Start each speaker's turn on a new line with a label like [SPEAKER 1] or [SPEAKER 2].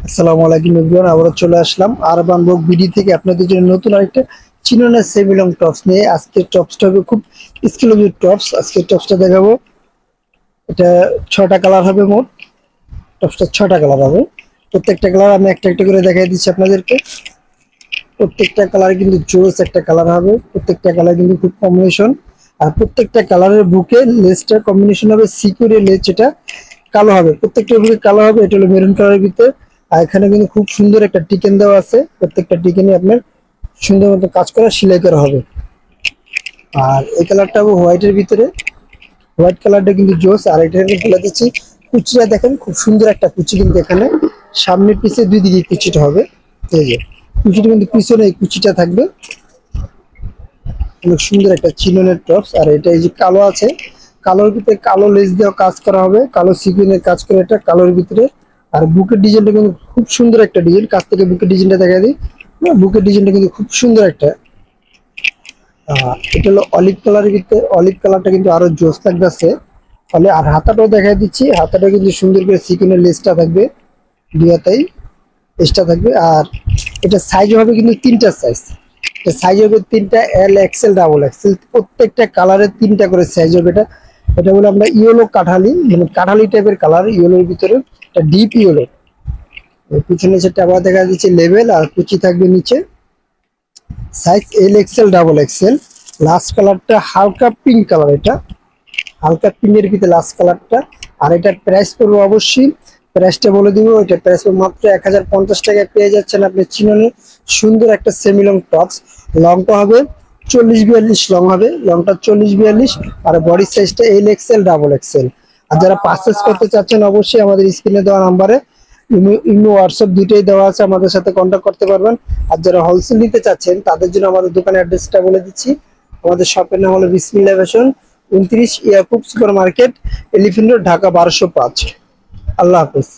[SPEAKER 1] আসসালামু আলাইকুম এভরিওয়ান, আবারও চলে আসলাম আরবান বুক বিডি থেকে আপনাদের জন্য নতুন আরেকটা চিনোনা সেমি লং টপস নিয়ে। আজকের টপসটা হবে খুব এক্সক্লুসিভ টপস। আজকের টপসটা দেখাবো, এটা 6টা কালার হবে। মোট টপসটা 6টা কালার হবে। প্রত্যেকটা কালার আমি একটা একটা করে দেখাই দিচ্ছি আপনাদেরকে। প্রত্যেকটা কালার কিন্তু জোস একটা কালার হবে, প্রত্যেকটা কালার কিন্তু খুব কম্বিনেশন। আর প্রত্যেকটা কালারের বুকে লেসটার কম্বিনেশন হবে সিকিউরের লেস, যেটা কালো হবে। প্রত্যেকটা বুকে কালো হবে, এটা হলো মেরুন কালারের ভিতরে। আর এখানে কিন্তু খুব সুন্দর একটা টিকেন দেওয়া আছে, প্রত্যেকটা টিকেনে আপনার সুন্দর মতো কাজ করা সেলাই করা হবে। আর এই কালারটা হবে হোয়াইটের ভিতরে, হোয়াইট কালারটা কিন্তু জোস। আর এটা বলে দিচ্ছি, কুচিটা দেখেন খুব সুন্দর একটা কুচি, কিন্তু এখানে সামনে পিছে দুই দিকে কুচিটা হবে। এই যে কুচিটা কিন্তু পিছনে এই কুচিটা থাকবে, অনেক সুন্দর একটা চিননের টপস। আর এটা এই যে কালো আছে, কালোর ভিতরে কালো লেস দেওয়া কাজ করা হবে, কালো সিকুয়েন্সের কাজ করে এটা কালোর ভিতরে। আর বুকের ডিজাইনটা কিন্তু খুব সুন্দর একটা ডিজাইন, কাছ থেকে বুকের ডিজাইনটা দেখা দিই। বুকের ডিজাইনটা কিন্তু খুব সুন্দর একটা, এটা হলো অলিভ কালারের ভিতরে। অলিভ কালারটা কিন্তু আরো জোস লাগতেছে। ফলে আর হাতাটাও দেখাই দিচ্ছি, হাতাটা কিন্তু সুন্দর করে সিকুয়েন্সের লেসটা থাকবে, দুই হাতাই লেসটা থাকবে। আর এটা সাইজ হবে কিন্তু তিনটা সাইজ, সাইজ হবে তিনটা, এল এক্সেল ডাবল এক্সেল। প্রত্যেকটা কালারের তিনটা করে সাইজ হবে। এটা এটা বলে আমরা ইয়েলো কাঠালি, মানে কাঠালি টাইপের কালার, ইয়েলোর ভিতরে এটা ডিপ ইয়েলো। পিছনে সেটা আবার দেখা যাচ্ছে লেভেল, আর কুচি থাকবে নিচে। Size L XL double XL. Last কালারটা হালকা পিঙ্ক কালার, এটা হালকা পিঙ্কের ভিতরে লাস্ট কালারটা। আর এটার প্রাইস পড়বে অবশ্যই, প্রাইসটা বলে দিব। এটা প্রাইস মাত্র 1050 টাকায় পেয়ে যাচ্ছেন আপনি চিননে সুন্দর একটা সেমি লং টপস। লংটা হবে 40-42 লং হবে, লংটা 40-42। আর বডি সাইজটা এল এক্সেল ডাবল এক্সেল। আর যারা পারচেস করতে চাচ্ছেন অবশ্যই আমাদের স্ক্রিনে দেওয়া নাম্বারে ইমো হোয়াটসঅ্যাপ দুইটাই দেওয়া আছে, আমাদের সাথে কন্ট্যাক্ট করতে পারবেন। আর যারা হোলসেল নিতে চাচ্ছেন তাদের জন্য আমাদের দোকানের অ্যাড্রেসটা বলে দিচ্ছি। আমাদের শপের নাম হলো Bismillah Fashion, 29 Yakub Super Market, Elephant Road, Dhaka 1205। আল্লাহ হাফেজ।